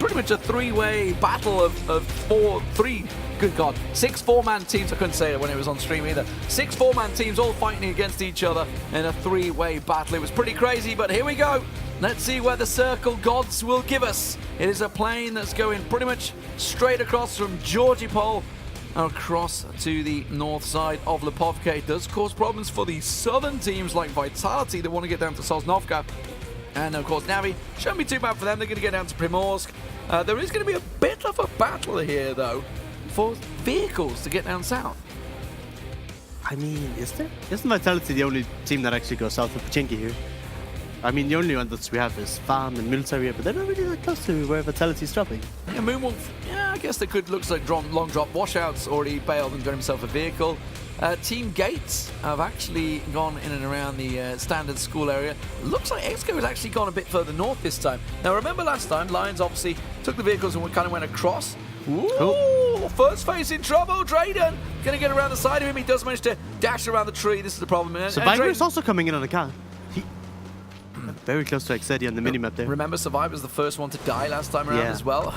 pretty much a three-way battle six four-man teams. I couldn't say it when it was on stream either. 6 four-man teams all fighting against each other in a three-way battle. It was pretty crazy, but here we go. Let's see where the circle gods will give us. It is a plane that's going pretty much straight across from Georgie Pole across to the north side of Lipovka. It does cause problems for the southern teams like Vitality that want to get down to Sosnovka. And of course, Navi shouldn't be too bad for them. They're going to get down to Primorsk. There is going to be a bit of a battle here, though, for vehicles to get down south. I mean, is there? Isn't Vitality the only team that actually goes south of Pachinki here? I mean, the only one that we have is Farm and Military, but they're not really that close to where Vitality's dropping. Yeah, Moonwolf, yeah, I guess they could. Looks like long drop. Washouts already bailed and got himself a vehicle. TeamGates have actually gone in and around the standard school area. Looks like Exco has actually gone a bit further north this time. Now, remember last time, Lions obviously took the vehicles and kind of went across. Ooh, oh. First FaZe in trouble. Drayden going to get around the side of him. He does manage to dash around the tree. This is the problem. Survivor is also coming in on the car. Very close to Exedi on the minimap there. Remember, Survivor's the first one to die last time around as well.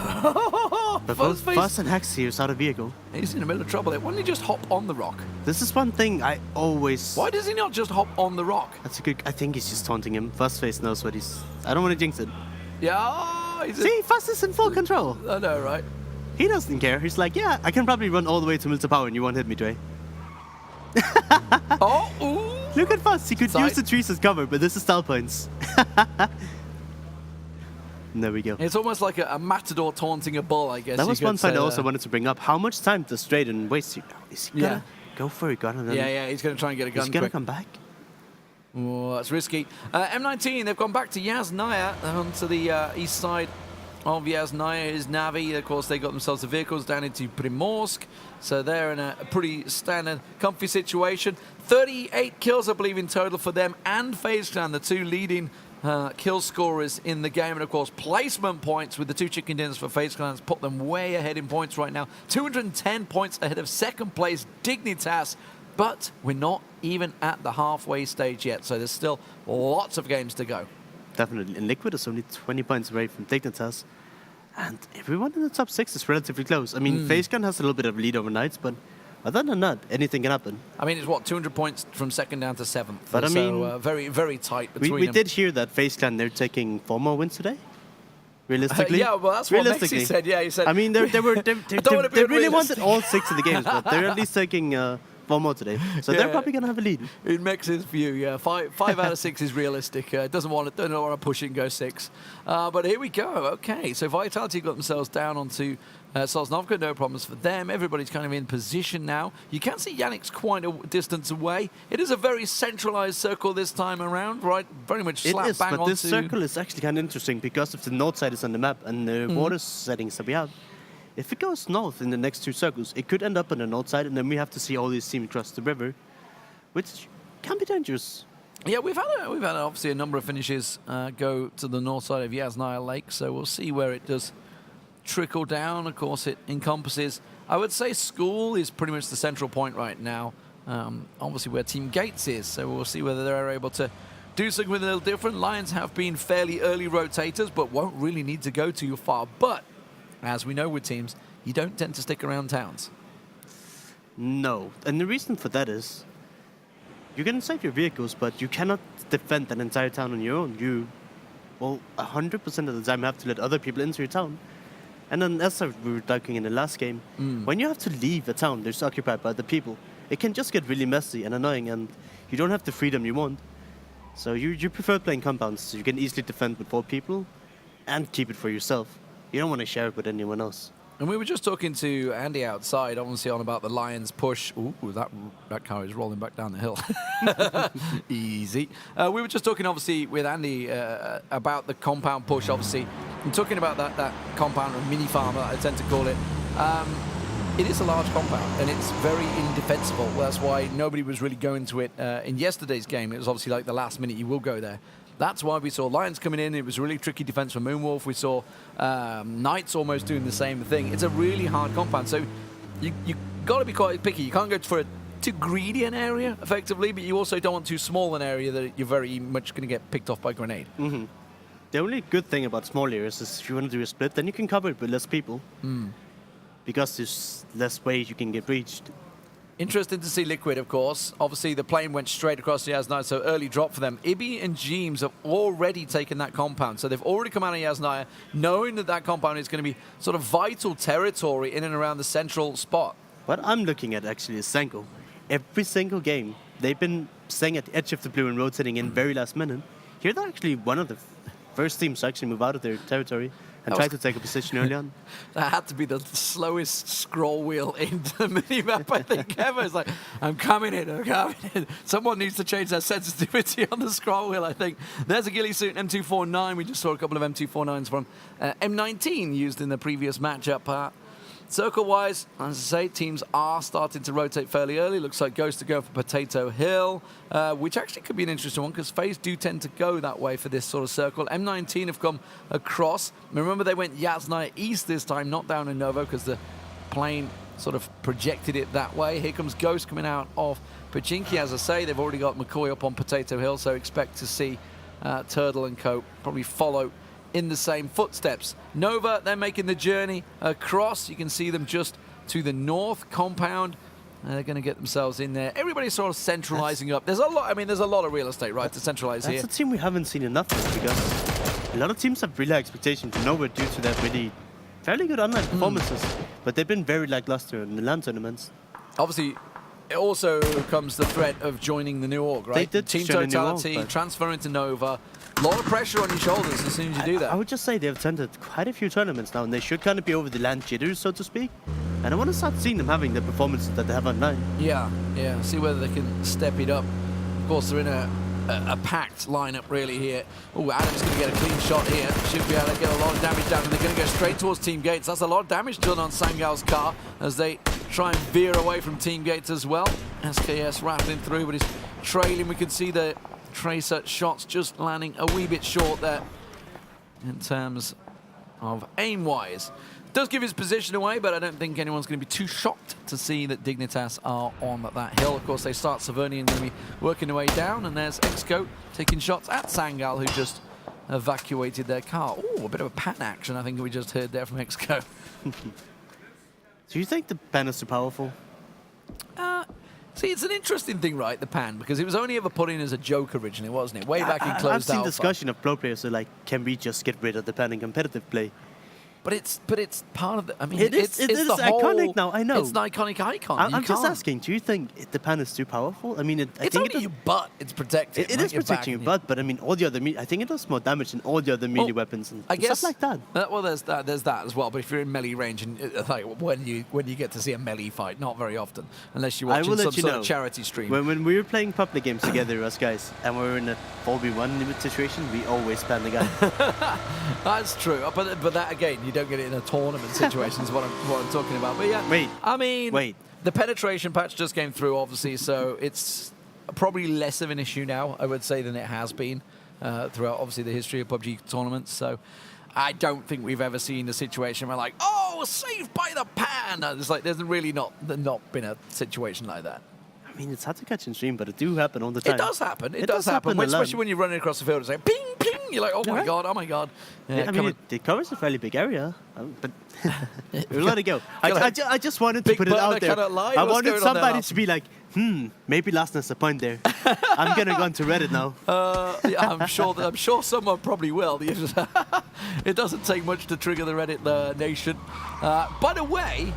But both Fuzz and Hex here is out of vehicle. He's in the middle of trouble there. Why didn't he just hop on the rock? This is one thing I always... Why does he not just hop on the rock? That's a good... I think he's just taunting him. Fuzzface knows what he's... I don't want to jinx it. Yeah, See, Fuzz is in full control. I know, right? He doesn't care. He's like, yeah, I can probably run all the way to Milta Power and you won't hit me, Dre. Oh, ooh. Look at Fuzz. He could use the trees as cover, but this is style points. There we go. It's almost like a matador taunting a bull, I guess. That was one side I also wanted to bring up. How much time does Drayden waste? Is he gonna go for a gun? And then yeah, he's going to try and get a gun. He's going to come back. Oh, that's risky. M19, they've gone back to Yasnaya onto the east side of Yasnaya is Navi. Of course, they got themselves the vehicles down into Primorsk. So they're in a pretty standard, comfy situation. 38 kills, I believe, in total for them and FaZe Clan, the two leading kill scorers in the game. And of course, placement points with the 2 chicken dinners for FaZe Clan has put them way ahead in points right now. 210 points ahead of second place Dignitas. But we're not even at the halfway stage yet. So there's still lots of games to go. Definitely. And Liquid is only 20 points away from Dignitas. And everyone in the top 6 is relatively close. I mean, FaZe Clan has a little bit of a lead over Knights, but other than that, anything can happen. I mean, it's what, 200 points from second down to 7th. But I mean, so very, very tight between we them. did hear that FaZe Clan, they're taking 4 more wins today. Realistically? Yeah, well, that's what Mexi said. Yeah, he said. I mean, they really wanted all 6 of the games, but they're at least taking 4 more today. So they're probably going to have a lead. In Mexi's view, yeah. 5 out of 6 is realistic. Don't want to push it and go 6. But here we go. Okay, so Vitality got themselves down onto Sosnovka. No problems for them. Everybody's kind of in position now. You can see Yannick's quite a distance away. It is a very centralized circle this time around, right? Very much slap bang onto... But this circle is actually kind of interesting because if the north side is on the map and the water settings that we have, if it goes north in the next 2 circles, it could end up on the north side, and then we have to see all these teams cross the river, which can be dangerous. Yeah, we've had obviously a number of finishes go to the north side of Yasnaya Lake, so we'll see where it does trickle down. Of course, it encompasses, I would say school is pretty much the central point right now, obviously where TeamGates is, so we'll see whether they're able to do something a little different. Lions have been fairly early rotators, but won't really need to go too far. But as we know with teams, you don't tend to stick around towns. No, and the reason for that is you can save your vehicles, but you cannot defend an entire town on your own. You, well, 100% of the time have to let other people into your town. And then as we were talking in the last game, when you have to leave a town that's occupied by other people, it can just get really messy and annoying, and you don't have the freedom you want. So you prefer playing compounds, so you can easily defend with 4 people and keep it for yourself. You don't want to share it with anyone else. And we were just talking to Andy outside, obviously on about the Lions push. Ooh, that car is rolling back down the hill. Easy. We were just talking, obviously, with Andy about the compound push, obviously. And talking about that compound, or mini farm, I tend to call it. It is a large compound, and it's very indefensible. That's why nobody was really going to it in yesterday's game. It was obviously like the last minute you will go there. That's why we saw Lions coming in. It was a really tricky defense for Moonwolf. We saw Knights almost doing the same thing. It's a really hard compound, so you got to be quite picky. You can't go for too greedy an area, effectively, but you also don't want too small an area that you're very much going to get picked off by grenade. The only good thing about small areas is if you want to do a split, then you can cover it with less people. Because there's less ways you can get breached. Interesting to see Liquid, of course. Obviously, the plane went straight across the Yasnaya, so early drop for them. Ibi and Jeems have already taken that compound, so they've already come out of Yasnaya, knowing that that compound is going to be sort of vital territory in and around the central spot. What I'm looking at actually is Sango. Every single game, they've been staying at the edge of the blue and rotating in very last minute. Here they're actually one of the first teams to actually move out of their territory and try to take a position early on. That had to be the slowest scroll wheel into the minimap, I think, ever. It's like, I'm coming in, I'm coming in. Someone needs to change their sensitivity on the scroll wheel, I think. There's a ghillie suit M249. We just saw a couple of M249s from M19 used in the previous matchup. Circle-wise, as I say, teams are starting to rotate fairly early. Looks like Ghost to go for Potato Hill, which actually could be an interesting one because FaZe do tend to go that way for this sort of circle. M19 have come across. Remember, they went Yasnaya East this time, not down in Novo because the plane sort of projected it that way. Here comes Ghost coming out of Pachinki. As I say, they've already got McCoy up on Potato Hill, so expect to see Turtle and Co. probably follow in the same footsteps. Nova, they're making the journey across. You can see them just to the north compound. They're going to get themselves in there. Everybody's sort of centralizing up. There's a lot. I mean, there's a lot of real estate, right, to centralize here. That's a team we haven't seen enough of because a lot of teams have really high expectations for Nova due to their really fairly good online performances, but they've been very lackluster in the LAN tournaments. Obviously, it also comes the threat of joining the new org, right? They did Team join the new Totality, org, transfer into Nova. A lot of pressure on your shoulders as soon as you do that. I would just say they've attended quite a few tournaments now, and they should kind of be over the LAN jitters, so to speak. And I want to start seeing them having the performances that they have online. Yeah, see whether they can step it up. Of course, they're in a packed lineup really here. Oh, Adam's going to get a clean shot here. Should be able to get a lot of damage down, and they're going to go straight towards TeamGates. That's a lot of damage done on Sangal's car as they try and veer away from TeamGates as well. SKS rattling through, but he's trailing. We can see the Tracer shots just landing a wee bit short there in terms of aim-wise. Does give his position away, but I don't think anyone's going to be too shocked to see that Dignitas are on that hill. Of course, they start Savernian going to be working their way down, and there's Exco taking shots at Sangal, who just evacuated their car. Oh, a bit of a pan action, I think we just heard there from Exco. Do you think the pan is too powerful? See, it's an interesting thing, right, the pan, because it was only ever put in as a joke originally, wasn't it? Way back in closed I've seen alpha. discussion of pro players who are like, can we just get rid of the pan in competitive play? But it's part of the. I mean, It is it's the iconic whole, now. I know. It's an iconic icon. I'm You just can't- asking. Do you think the pan is too powerful? I mean, I It's think only your butt. It's protecting. it is protecting your butt, but I mean, all the other I think it does more damage than all the other melee weapons and stuff like that. Well, there's that as well. But if you're in melee range, and like when you get to see a melee fight, not very often, unless you're watching some sort of charity stream. When we were playing public games together, us guys, and we were in a 4v1 limit situation, we always ban the guy. That's true. But that again, you don't get it in a tournament situation. Is what I'm talking about. But yeah, Wait. The penetration patch just came through, obviously, so it's probably less of an issue now, I would say, than it has been throughout, obviously, the history of PUBG tournaments. So I don't think we've ever seen a situation where, like, oh, saved by the pan. It's like there's really not been a situation like that. I mean, it's hard to catch in stream, but it do happen all the time. It does happen. It does happen. Especially when you're running across the field and saying, ping, ping. You're like, oh my God, oh my God. Yeah, I mean, it covers a fairly big area, but we'll let it go. I just wanted to put it out there. I wanted somebody to be like, maybe Lastness a point there. I'm going to go onto Reddit now. Yeah, I'm sure someone probably will. It doesn't take much to trigger the Reddit nation. By the way,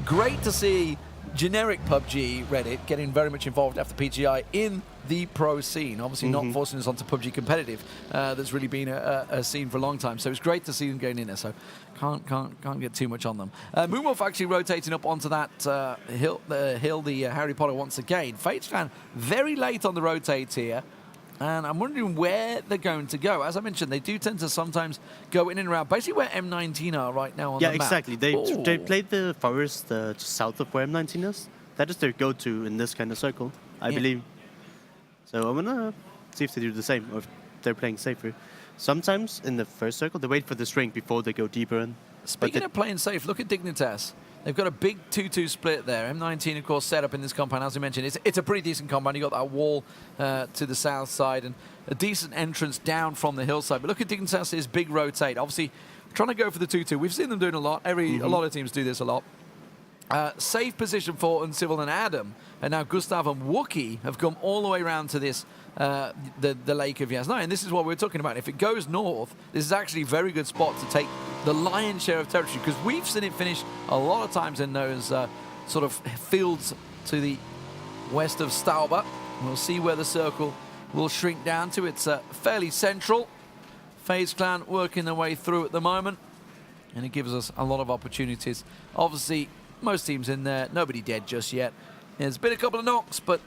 great to see generic PUBG Reddit getting very much involved after PGI in the pro scene. Obviously not forcing us onto PUBG competitive. There's really been a scene for a long time, so it's great to see them going in there. So can't get too much on them. Moonwolf actually rotating up onto that hill, the Harry Potter once again. FaZe Clan very late on the rotate here. And I'm wondering where they're going to go. As I mentioned, they do tend to sometimes go in and around, basically where M19 are right now on the map. Yeah, exactly. They played the forest just south of where M19 is. That is their go-to in this kind of circle, I believe. So I'm going to see if they do the same, or if they're playing safer. Sometimes in the first circle, they wait for the string before they go deeper in. Speaking of playing safe, look at Dignitas. They've got a big 2-2 split there. M19, of course, set up in this compound. As we mentioned, it's a pretty decent compound. You've got that wall to the south side and a decent entrance down from the hillside. But look at Dignitas' big rotate. Obviously, trying to go for the 2-2. We've seen them doing a lot. A lot of teams do this a lot. Safe position for Uncivil and Adam, and now Gustav and Wookie have come all the way around to this, the Lake of Yasnaya, and this is what we're talking about. If it goes north, this is actually a very good spot to take the lion's share of territory, because we've seen it finish a lot of times in those sort of fields to the west of Stauber. We'll see where the circle will shrink down to. It's fairly central. FaZe Clan working their way through at the moment, and it gives us a lot of opportunities. Obviously, most teams in there, nobody dead just yet. There's been a couple of knocks, but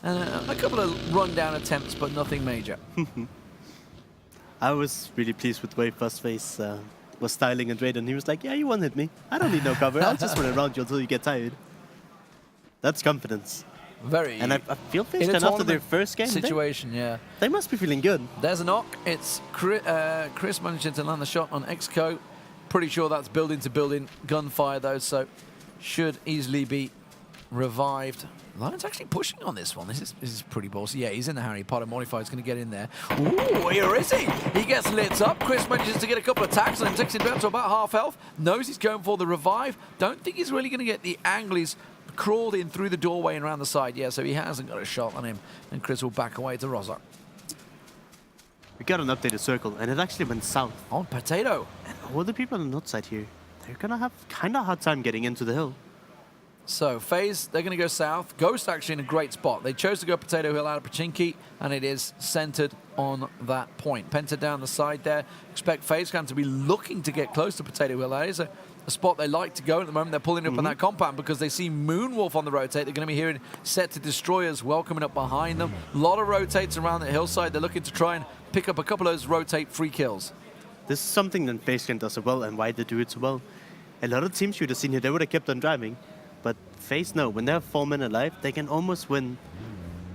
a couple of rundown attempts, but nothing major. I was really pleased with the way First FaZe was styling and Drayden. He was like, yeah, you one-hit me. I don't need no cover. I'll just run around you until you get tired. That's confidence. Very. And I feel FaZe Clan after their first game situation, they must be feeling good. There's a knock. It's Chris managing to land the shot on Exco. Pretty sure that's building to building gunfire though, so should easily be revived. Lion's actually pushing on this one. This is pretty bossy. Yeah, he's in the Harry Potter. Modified's going to get in there. Ooh, here is he? He gets lit up. Chris manages to get a couple of tags on him, takes him down to about half health. Knows he's going for the revive. Don't think he's really going to get the angle. He's crawled in through the doorway and around the side. Yeah, so he hasn't got a shot on him. And Chris will back away to Rozak. We got an updated circle, and it actually went south. On Potato. And all the people on the north side here, they're going to have kind of hard time getting into the hill. So FaZe, they're going to go south. Ghost actually in a great spot. They chose to go Potato Hill out of Pachinki, and it is centered on that point. Penta down the side there. Expect FaZe Clan to be looking to get close to Potato Hill. That is a spot they like to go at the moment. They're pulling up on that compound because they see Moonwolf on the rotate. They're going to be hearing SetToDestroyX welcoming up behind them. A lot of rotates around the hillside. They're looking to try and pick up a couple of those rotate free kills. This is something that FaZe Clan does so well, and why they do it so well. A lot of teams you would have seen here, they would have kept on driving. But FaZe know, when they have 4 men alive, they can almost win.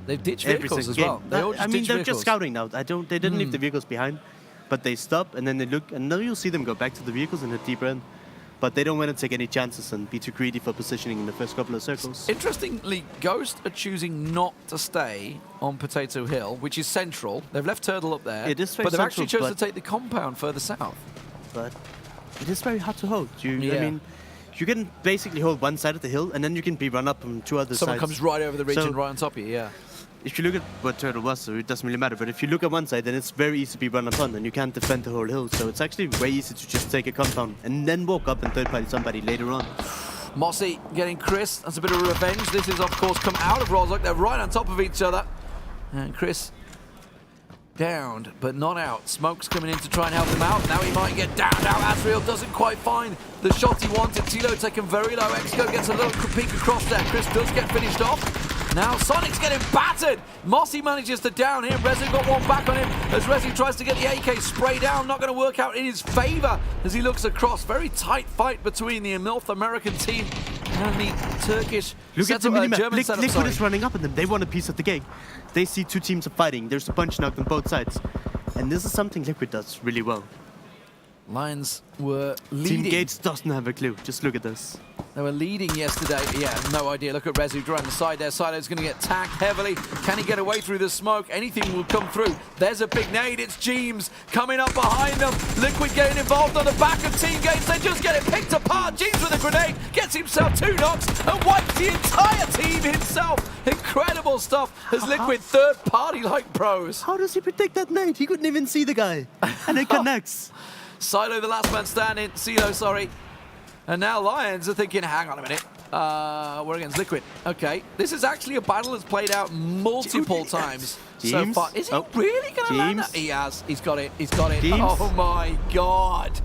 They've ditched vehicles as well. They're just scouting now. They didn't leave the vehicles behind, but they stop and then they look, and now you'll see them go back to the vehicles and hit deeper in. But they don't want to take any chances and be too greedy for positioning in the first couple of circles. Interestingly, Ghost are choosing not to stay on Potato Hill, which is central. They've left Turtle up there, it is very but they've central, actually chosen to take the compound further south. But it is very hard to hold. I mean, you can basically hold one side of the hill, and then you can be run up on 2 other sides. Someone comes right over the ridge and right on top of you, yeah. If you look at what Turtle was, so it doesn't really matter, but if you look at one side, then it's very easy to be run upon, and you can't defend the whole hill, so it's actually way easy to just take a compound and then walk up and third-party somebody later on. Mossy getting Chris, that's a bit of revenge. This is, of course, come out of Rozak. They're right on top of each other. And Chris downed, but not out. Smoke's coming in to try and help him out. Now he might get downed out. Asriel doesn't quite find the shot he wanted. Tilo taken very low. Exco gets a little peek across there. Chris does get finished off. Now Sonic's getting battered. Mossy manages to down him. Rezi got one back on him as Rezi tries to get the AK spray down. Not going to work out in his favor as he looks across. Very tight fight between the North American team and the Turkish Look at the German setup. Liquid is running up on them. They want a piece of the cake. They see 2 teams are fighting. There's a bunch knocked on both sides. And this is something Liquid does really well. Lions were leading. TeamGates doesn't have a clue. Just look at this. They were leading yesterday. Yeah, no idea. Look at Rezu around the side there. Silo's going to get tagged heavily. Can he get away through the smoke? Anything will come through. There's a big nade. It's Jeems coming up behind them. Liquid getting involved on the back of TeamGates. They just get it picked apart. Jeems with a grenade. Gets himself 2 knocks and wipes the entire team himself. Incredible stuff as Liquid third party like pros. How does he predict that nade? He couldn't even see the guy. And it connects. Silo, the last man standing. Silo, sorry. And now Lions are thinking, hang on a minute. We're against Liquid. Okay. This is actually a battle that's played out multiple times so far. Is he really going to land that? He has. He's got it. He's got it. Oh, my God.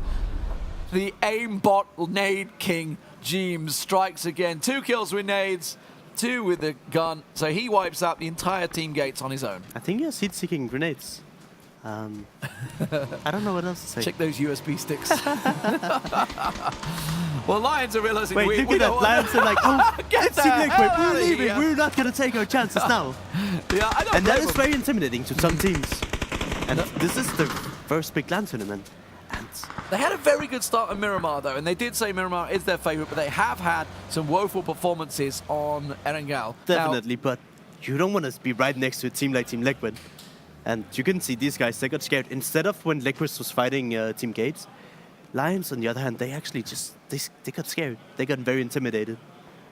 The aimbot nade king, Jeems, strikes again. 2 kills with nades, 2 with the gun. So he wipes out the entire TeamGates on his own. I think he has heat-seeking grenades. I don't know what else to say. Check those USB sticks. Well, Lions are realizing we look at that. Lions are like, oh, it's Team Liquid. We're leaving. We're not going to take our chances now. Yeah, I don't and that is very intimidating to some teams. And this is the first big LAN tournament. And They had a very good start on Miramar, though, and they did say Miramar is their favorite, but they have had some woeful performances on Erangel. Definitely, but you don't want to be right next to a team like Team Liquid. And you can see these guys, they got scared. Instead of when Liquid was fighting TeamGates, Lions, on the other hand, they actually just, they got scared. They got very intimidated.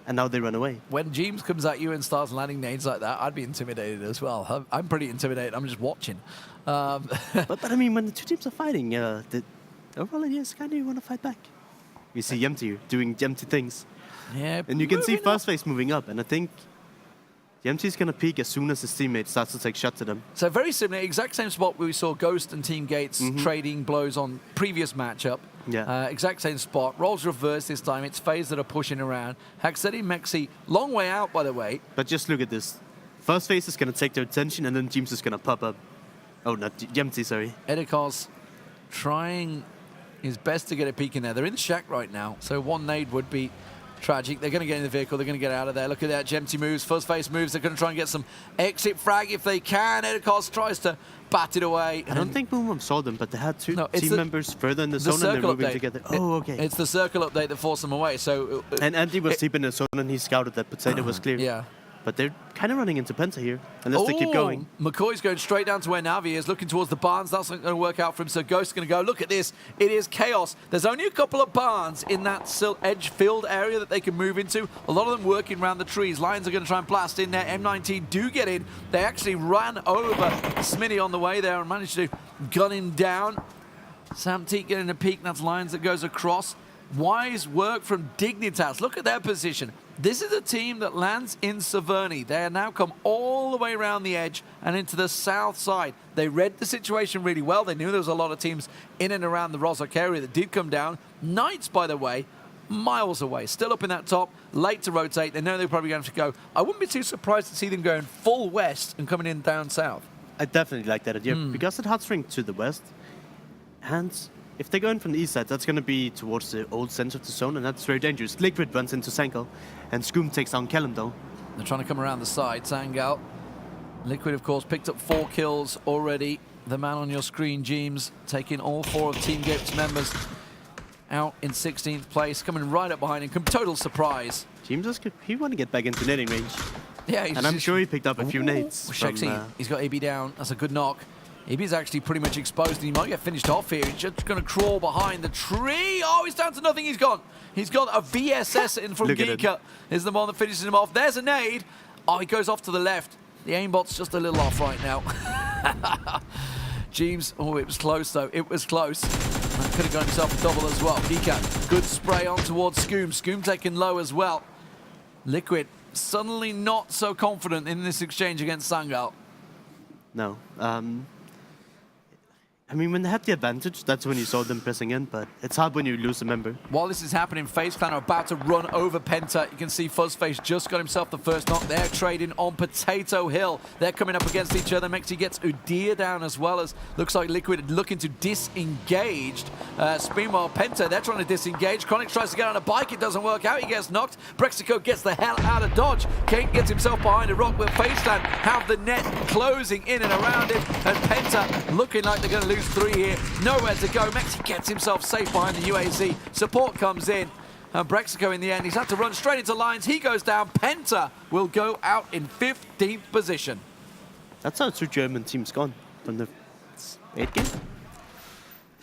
And now they run away. When James comes at you and starts landing nades like that, I'd be intimidated as well. I'm pretty intimidated. I'm just watching. But I mean, when the two teams are fighting, the overall idea is kind of you want to fight back. You see Yemty doing Yemty things. Yeah, and you can see First FaZe moving up. And I think Yemty's going to peak as soon as his teammate starts to take shots at him. So very similar, exact same spot where we saw Ghost and TeamGates trading blows on previous matchup. Yeah. Exact same spot. Roles reversed this time. It's FaZe that are pushing around. Haxedi, Mexi, long way out, by the way. But just look at this. First FaZe is going to take their attention, and then James is going to pop up. Oh, not Yemty, sorry. Edikos trying his best to get a peek in there. They're in the shack right now, so one nade would be tragic. They're going to get in the vehicle. They're going to get out of there. Look at that. Gemty moves. First FaZe moves. They're going to try and get some exit frag if they can. Edikos tries to bat it away. I don't think Moonwolf saw them, but they had two team members further in the zone and they're moving together. Oh, okay. It's the circle update that forced them away. So and Andy was deep in the zone and he scouted that potato was clear. Yeah. But they're kind of running into Penta here, unless they keep going. McCoy's going straight down to where Navi is, looking towards the barns. That's not going to work out for him, so Ghost's going to go. Look at this. It is chaos. There's only a couple of barns in that edge field area that they can move into. A lot of them working around the trees. Lions are going to try and blast in there. M19 do get in. They actually ran over Smitty on the way there and managed to gun him down. Sam Teak getting a peek. That's Lions that goes across. Wise work from Dignitas. Look at their position. This is a team that lands in Severny. They have now come all the way around the edge and into the south side. They read the situation really well. They knew there was a lot of teams in and around the Rozhok area that did come down. Knights, by the way, miles away. Still up in that top, late to rotate. They know they're probably going to go. I wouldn't be too surprised to see them going full west and coming in down south. I definitely like that idea because it hot swing to the west. And if they're going from the east side, that's going to be towards the old center of the zone, and that's very dangerous. Liquid runs into Sanko, and Scoom takes down Kellum, though. They're trying to come around the side. Sangal. Liquid, of course, picked up 4 kills already. The man on your screen, James, taking all 4 of TeamGates members out in 16th place, coming right up behind him. Total surprise. James, he want to get back into netting range. Yeah, and I'm sure he picked up a few nades. He's got AB down. That's a good knock. AB's actually pretty much exposed, and he might get finished off here. He's just going to crawl behind the tree. Oh, he's down to nothing. He's gone. He's got a VSS in from Geeka. Is the one that finishes him off. There's a nade. Oh, he goes off to the left. The aimbot's just a little off right now. James, oh, it was close, though. It was close. Could have got himself a double as well. Geeka, good spray on towards Scoom. Scoom taking low as well. Liquid, suddenly not so confident in this exchange against Sangal. No. I mean, when they had the advantage, that's when you saw them pressing in, but it's hard when you lose a member. While this is happening, FaZe Clan are about to run over Penta. You can see FuzzFace just got himself the first knock. They're trading on Potato Hill. They're coming up against each other. Mexi gets Udyr down as well as looks like Liquid looking to disengage. Meanwhile, Penta, they're trying to disengage. Chronic tries to get on a bike. It doesn't work out. He gets knocked. Brexico gets the hell out of dodge. Kane gets himself behind a rock, but FaZe Clan have the net closing in and around him. And Penta looking like they're going to lose 3 here. Nowhere to go. Mexi gets himself safe behind the UAZ. Support comes in. And Brexico in the end, he's had to run straight into lines. He goes down. Penta will go out in 15th position. That's how 2 German teams gone from the 8th game.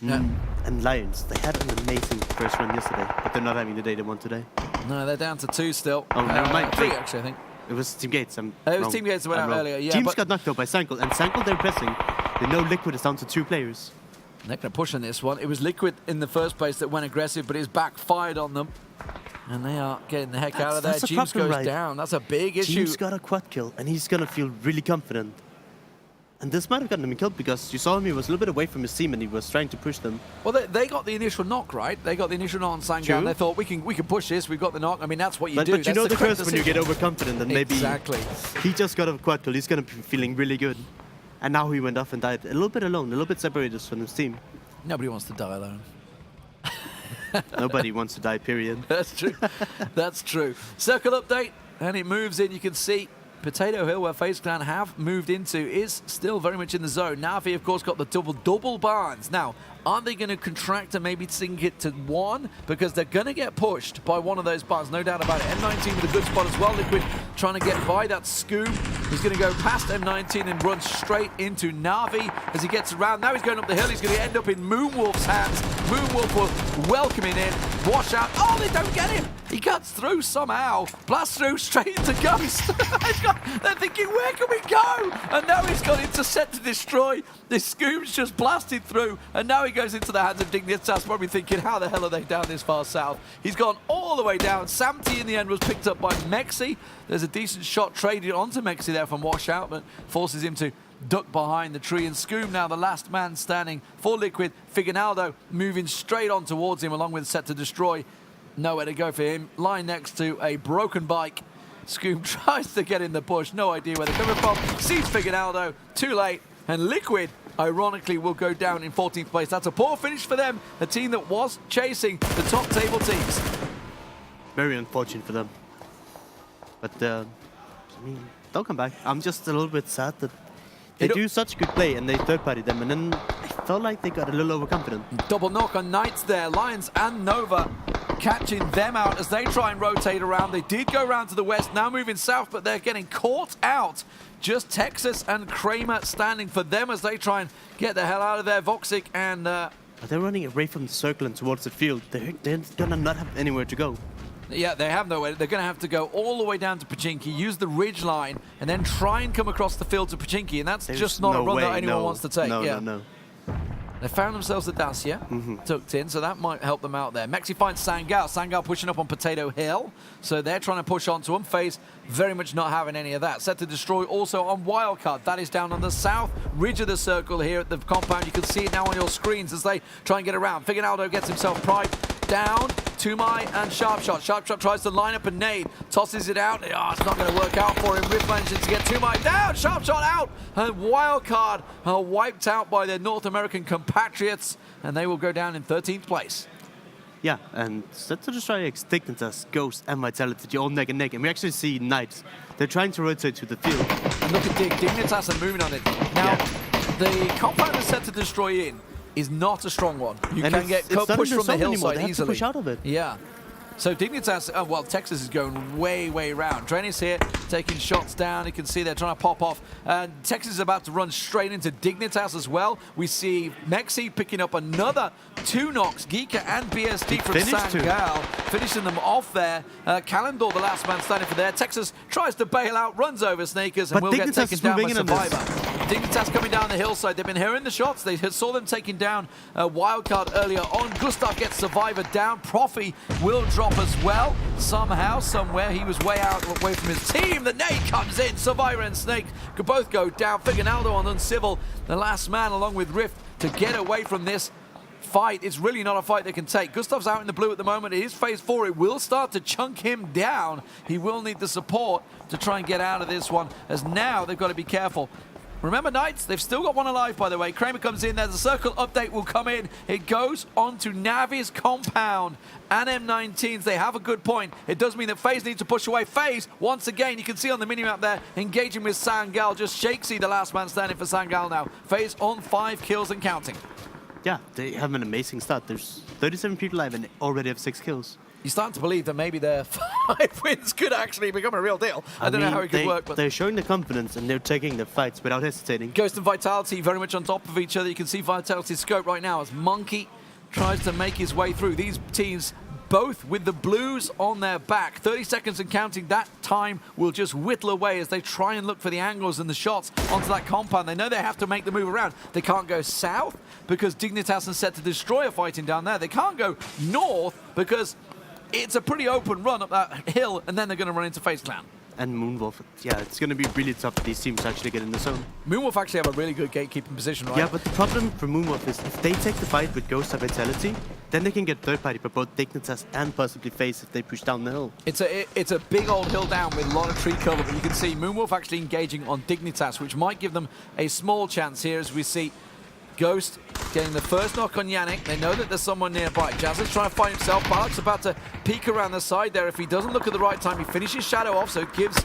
Yeah. And Lions, they had an amazing first run yesterday, but they're not having the day they want today. No, they're down to 2 still. Oh, never mind. 3 actually, I think. It was TeamGates. It was TeamGates that went out earlier, yeah. Teams got knocked out by Sanko, and Sanko they're pressing. They know Liquid is down to 2 players. They're going to push on this one. It was Liquid in the first place that went aggressive, but it's backfired on them. And they are getting the heck out of there. James goes down. That's a big issue. James got a quad kill, and he's going to feel really confident. And this might have gotten him killed because you saw him, he was a little bit away from his team and he was trying to push them. Well, they got the initial knock, right? They got the initial knock on Sangal and they thought, we can push this, we've got the knock. I mean, that's what you do. But you know the curse when you get overconfident and maybe exactly. He just got a quad kill, he's going to be feeling really good. And now he went off and died a little bit alone, a little bit separated from his team. Nobody wants to die alone. Nobody wants to die, period. That's true. That's true. Circle update, and it moves in. You can see Potato Hill, where FaZe Clan have moved into, is still very much in the zone. Na'Vi, of course, got the double barns. Now, are they going to contract and maybe sink it to one? Because they're going to get pushed by one of those barns, no doubt about it. M19 with a good spot as well. Liquid trying to get by that scoop. He's going to go past M19 and run straight into Na'Vi as he gets around. Now he's going up the hill. He's going to end up in Moonwolf's hands. Moonwolf will welcome him in. Watch out. Oh, they don't get him. He cuts through somehow. Blasts through straight into Ghost. They're thinking, where can we go? And now he's got into SetToDestroy. This scoop's just blasted through. And now he goes into the hands of Dignitas, probably thinking, how the hell are they down this far south? He's gone all the way down. Samty in the end was picked up by Mexi. There's a decent shot traded onto Mexi there from Washout, but forces him to duck behind the tree. And Scoom now the last man standing for Liquid. Figinaldo moving straight on towards him along with SetToDestroy. Nowhere to go for him. Lying next to a broken bike. Scoom tries to get in the bush. No idea where they're coming from. Sees Figinaldo. Too late. And Liquid, ironically, will go down in 14th place. That's a poor finish for them. A team that was chasing the top table teams. Very unfortunate for them. But, I mean, they'll come back. I'm just a little bit sad that they do such good play and they third-party them. And then I felt like they got a little overconfident. Double knock on Knights there. Lions and Nova catching them out as they try and rotate around. They did go around to the west, now moving south, but they're getting caught out. Just Texas and Kramer standing for them as they try and get the hell out of there. Voxic and... They're running away from the circle and towards the field. They're gonna not have anywhere to go. Yeah, they have nowhere. They're going to have to go all the way down to Pachinki, use the ridge line, and then try and come across the field to Pachinki, and that's just not a run that anyone wants to take. No. They found themselves a Dacia, tucked in, so that might help them out there. Mexi finds Sangal. Sangal pushing up on Potato Hill, so they're trying to push onto him. FaZe very much not having any of that. SetToDestroy also on Wildcard. That is down on the south ridge of the circle here at the compound. You can see it now on your screens as they try and get around. Figinaldo gets himself private down. Tumai and Sharpshot. Sharpshot tries to line up a nade, tosses it out. Oh, it's not going to work out for him. Riff manages to get Tumai down. Sharpshot out. And Wildcard are wiped out by their North American compatriots, and they will go down in 13th place. Yeah, and SetToDestroyX, Dignitas, Ghost, and Vitality all neck and neck. And we actually see Knights. They're trying to rotate to the field. And look at Dignitas are moving on it. Now, the compound that's SetToDestroy in is not a strong one. You can get pushed from the hillside easily. Push out of it. Yeah. So Dignitas, well, Texas is going way, way round. Drain's here, taking shots down. You can see they're trying to pop off. And Texas is about to run straight into Dignitas as well. We see Mexi picking up another 2 knocks. Geeka and BSD from Sangal, finishing them off there. Calendar, the last man standing for there. Texas tries to bail out, runs over Snakers, and will get taken down by Survivor. Dignitas coming down the hillside. They've been hearing the shots. They saw them taking down Wildcard earlier on. Gustav gets Survivor down. Profi will drop as well. Somehow, somewhere, he was way out, away from his team. The nade comes in. Survivor and Snake could both go down. Figinaldo on Uncivil, the last man, along with Rift, to get away from this fight. It's really not a fight they can take. Gustav's out in the blue at the moment. It is phase 4. It will start to chunk him down. He will need the support to try and get out of this one, as now they've got to be careful. Remember Knights, they've still got one alive, by the way. Kramer comes in there, the circle update will come in. It goes on to Navi's compound and M19s. They have a good point. It does mean that FaZe needs to push away. FaZe, once again, you can see on the minimap there, engaging with Sangal. Just Shakesy, the last man standing for Sangal now. FaZe on 5 kills and counting. Yeah, they have an amazing start. There's 37 people live and already have 6 kills. You're starting to believe that maybe their 5 wins could actually become a real deal. I don't know how it could work, but they're showing the confidence and they're taking the fights without hesitating. Ghost and Vitality very much on top of each other. You can see Vitality's scope right now as Monkey tries to make his way through. These teams both with the blues on their back. 30 seconds and counting. That time will just whittle away as they try and look for the angles and the shots onto that compound. They know they have to make the move around. They can't go south because Dignitas and SetToDestroy are fighting down there. They can't go north because it's a pretty open run up that hill, and then they're going to run into FaZe Clan. And Moonwolf, yeah, it's going to be really tough for these teams to actually get in the zone. Moonwolf actually have a really good gatekeeping position, right? Yeah, but the problem for Moonwolf is if they take the fight with Ghost and Vitality, then they can get third party for both Dignitas and possibly FaZe if they push down the hill. It's a big old hill down with a lot of tree cover, but you can see Moonwolf actually engaging on Dignitas, which might give them a small chance here as we see Ghost getting the first knock on Yannick. They know that there's someone nearby. Jazz is trying to find himself. Balak's about to peek around the side there. If he doesn't look at the right time, he finishes Shadow off, so it gives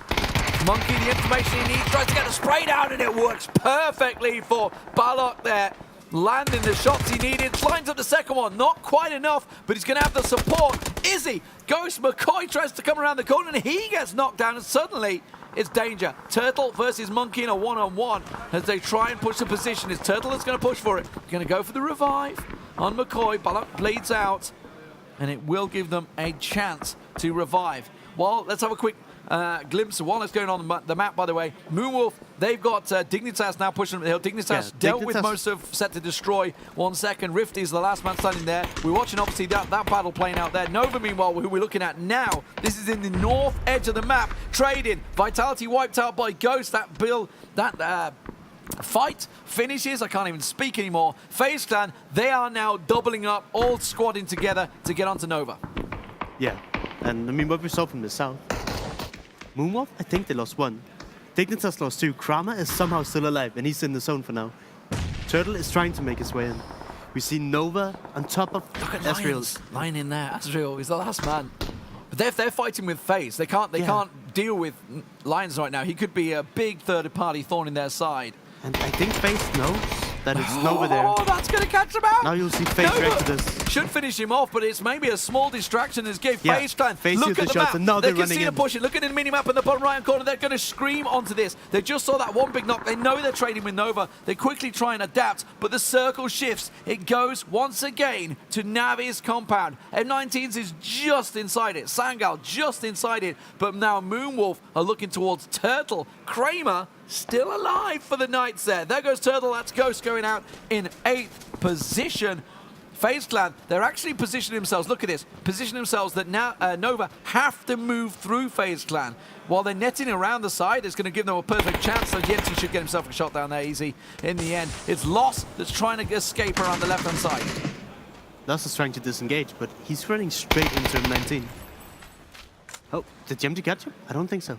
Monkey, the information he needs, tries to get the spray down, and it works perfectly for Balok there. Landing the shots he needed, lines up the second one, not quite enough, but he's going to have the support. Izzy, Ghost, McCoy tries to come around the corner, and he gets knocked down, and suddenly it's danger. Turtle versus Monkey in a one-on-one as they try and push the position. It's Turtle that's going to push for it. Going to go for the revive on McCoy. Balok bleeds out, and it will give them a chance to revive. Well, let's have a quick glimpse of what's going on the map, by the way. Moonwolf, they've got Dignitas now pushing up the hill. Dignitas dealt with most of Set to Destroy. 1 second. Rift is the last man standing there. We're watching, obviously, that battle playing out there. Nova, meanwhile, who we're looking at now, this is in the north edge of the map. Trading. Vitality wiped out by Ghost. That fight finishes. I can't even speak anymore. FaZe Clan, they are now doubling up, all squadding together to get onto Nova. Yeah, and I mean, what we saw from the south, Moonwolf, I think they lost 1. Dignitas lost 2. Kramer is somehow still alive, and he's in the zone for now. Turtle is trying to make his way in. We see Nova on top of Ezreal. Lying in there. Ezreal is the last man. But they're fighting with FaZe. They can't deal with Lions right now. He could be a big third-party thorn in their side. And I think FaZe knows that it's Nova there. Oh, that's going to catch him out. Now you'll see FaZe react to this. Should finish him off, but it's maybe a small distraction as gave FaZe Clan. Look at the map. And now they they're can see them pushing. Look at the mini-map in the bottom right-hand corner. They're going to scream onto this. They just saw that one big knock. They know they're trading with Nova. They quickly try and adapt, but the circle shifts. It goes once again to Navi's compound. M19's is just inside it. Sangal just inside it, but now Moonwolf are looking towards Turtle. Kramer still alive for the Knights there. There goes Turtle. That's Ghost going out in 8th position. FaZe Clan, they're actually positioning themselves. Look at this. Position themselves that now Nova have to move through FaZe Clan. While they're netting around the side, it's going to give them a perfect chance. So Yenti should get himself a shot down there easy in the end. It's Loss that's trying to escape around the left-hand side. Loss is trying to disengage, but he's running straight into M19. Oh, did Yenti catch him? I don't think so.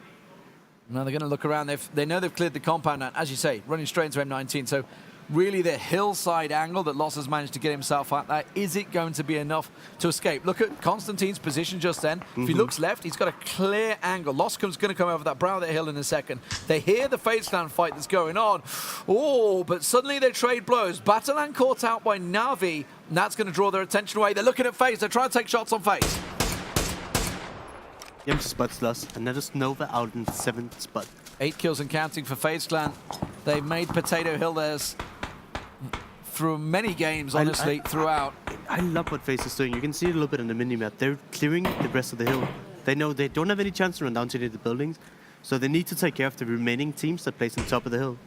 Now they're going to look around. They know they've cleared the compound now, as you say, running straight into M19. So really the hillside angle that Loss has managed to get himself at there, is it going to be enough to escape? Look at Constantine's position just then. If he looks left, he's got a clear angle. Loss is going to come over that brow of that hill in a second. They hear the FaZe Clan fight that's going on. Oh, but suddenly they trade blows. Battleland caught out by Na'Vi, and that's going to draw their attention away. They're looking at FaZe. They're trying to take shots on FaZe. Yem's spots Lost, and that is Nova out in the 7th spot. 8 kills and counting for FaZe Clan. They've made Potato Hill theirs through many games, honestly, throughout. I love what FaZe is doing. You can see it a little bit on the minimap. They're clearing the rest of the hill. They know they don't have any chance to run down to any of the buildings, so they need to take care of the remaining teams that place on top of the hill.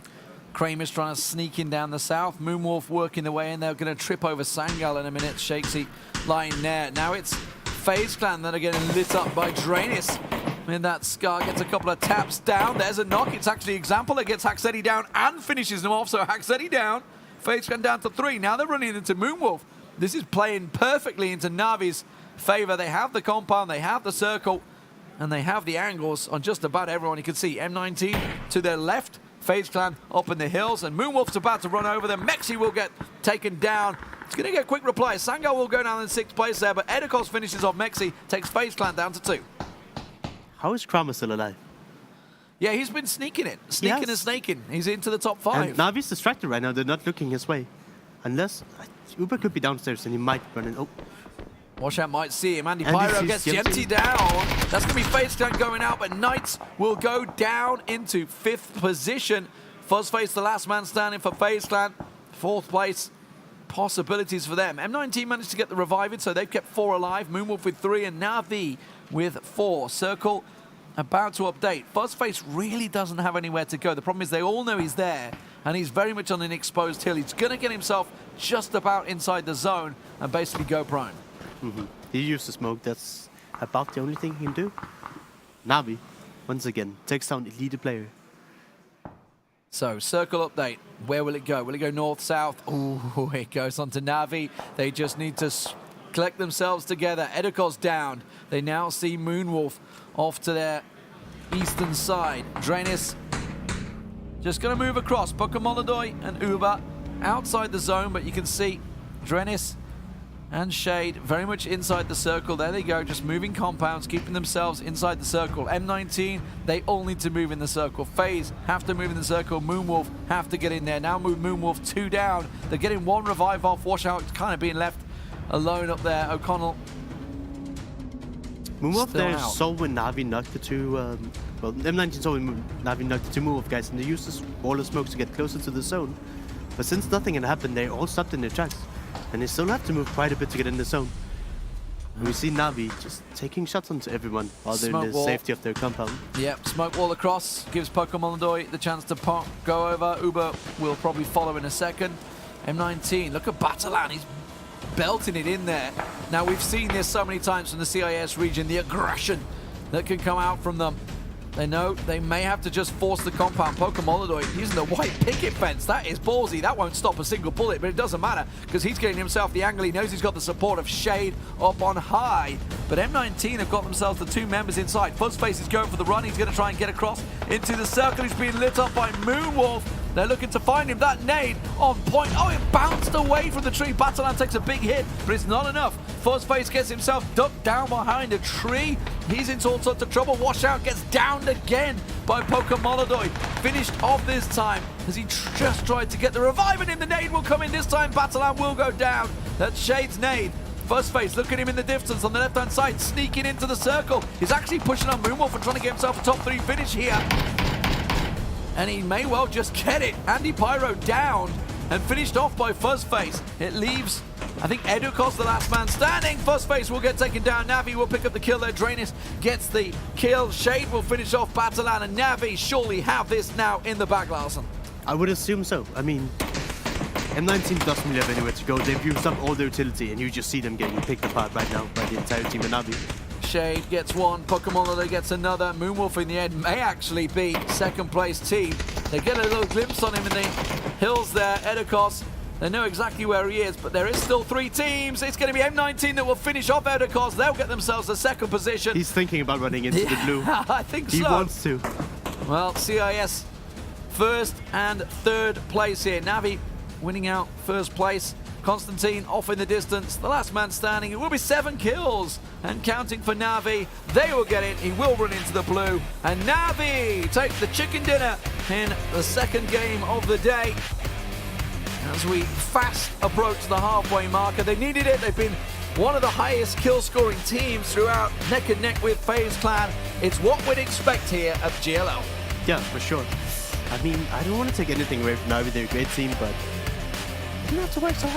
Kramer's trying to sneak in down the south. Moonwolf working their way in. They're going to trip over Sangal in a minute. Shakesy lying there. Now it's FaZe Clan that are getting lit up by Dranis. And that Scar gets a couple of taps down. There's a knock. It's actually Example that gets Haxetti down and finishes him off. So Haxetti down. FaZe Clan down to 3. Now they're running into Moonwolf. This is playing perfectly into Navi's favor. They have the compound, they have the circle, and they have the angles on just about everyone. You can see M19 to their left, FaZe Clan up in the hills, and Moonwolf's about to run over them. Mexi will get taken down. It's going to get a quick reply. Sangal will go down in 6th place there, but Edikos finishes off Mexi, takes FaZe Clan down to 2. How is Kramer still alive? Yeah, he's been sneaking it. Sneaking and snaking. He's into the top 5. And Navi's distracted right now. They're not looking his way. Unless Uber could be downstairs and he might run in. Oh. Watch out, might see him. Andy And Pyro this gets is Yempty down. That's going to be FaZe Clan going out, but Knights will go down into 5th position. Fuzzface, the last man standing for FaZe Clan. 4th place. Possibilities for them. M19 managed to get the reviving, so they've kept 4 alive. Moonwolf with 3 and Navi with 4. Circle about to update. Fuzzface really doesn't have anywhere to go. The problem is they all know he's there, and he's very much on an exposed hill. He's going to get himself just about inside the zone and basically go prone. He used the smoke. That's about the only thing he can do. Navi, once again, takes down elite player. So, circle update. Where will it go? Will it go north, south? Oh, it goes on to Navi. They just need to collect themselves together. Edikos down. They now see Moonwolf off to their eastern side. Dranis just going to move across. Pokemolodoy and Uber outside the zone, but you can see Dranis and Shade very much inside the circle. There they go, just moving compounds, keeping themselves inside the circle. M19, they all need to move in the circle. FaZe have to move in the circle. Moonwolf have to get in there. Now move Moonwolf 2 down. They're getting 1 revive off. Washout kind of being left alone up there. O'Connell. Moonwolf Still there out. saw when Navi knocked the two, well, M19 saw when Navi knocked the two Moonwolf guys, and they used this wall of smokes to get closer to the zone. But since nothing had happened, they all stopped in their tracks. And they still have to move quite a bit to get in the zone. And we see Navi just taking shots onto everyone while they're in Smoke the wall. safety of their compound. Yep, smoke wall across, gives Pokemon the chance to go over. Uber will probably follow in a second. M19, look at Batalan, he's belting it in there. Now we've seen this so many times from the CIS region, the aggression that can come out from them. They know they may have to just force the compound. Pokemon using the white picket fence. That is ballsy. That won't stop a single bullet, but it doesn't matter because he's getting himself the angle. He knows he's got the support of Shade up on high. But M19 have got themselves the 2 members inside. Fuzzface is going for the run. He's going to try and get across into the circle. He's being lit up by Moonwolf. They're looking to find him. That nade on point. Oh, it bounced away from the tree. Batalan takes a big hit, but it's not enough. Fuzzface gets himself ducked down behind a tree. He's into all sorts of trouble. Washout gets downed again by Pokemon. Finished off this time as he just tried to get the revive, and the nade will come in this time. Batalan will go down. That's Shade's nade. Fuzzface, look at him in the distance on the left-hand side, sneaking into the circle. He's actually pushing on Moonwolf and trying to get himself a top 3 finish here. And he may well just get it. Andy Pyro down and finished off by Fuzzface. It leaves, I think, Edukos the last man standing. Fuzzface will get taken down. Navi will pick up the kill there. Drainus gets the kill. Shade will finish off Batalan, and Navi surely have this now in the bag, Larson. I would assume so. I mean, M19 doesn't really have anywhere to go. They've used up all their utility, and you just see them getting picked apart right now by the entire team of Navi. Shade gets 1, Pokemon gets another. Moonwolf in the end may actually be second place team. They get a little glimpse on him in the hills there. Edukos, they know exactly where he is, but there is still 3 teams. It's going to be M19 that will finish off Edukos. They'll get themselves the second position. He's thinking about running into the blue. I think so. He wants to. Well, CIS first and third place here. Navi winning out first place. Constantine off in the distance. The last man standing. It will be 7 kills and counting for Navi. They will get it. He will run into the blue. And Navi takes the chicken dinner in the second game of the day. As we fast approach the halfway marker. They needed it. They've been one of the highest kill scoring teams throughout, neck and neck with FaZe Clan. It's what we'd expect here at GLL. Yeah, for sure. I mean, I don't want to take anything away from Navi. They're a great team, but you don't have to work so hard.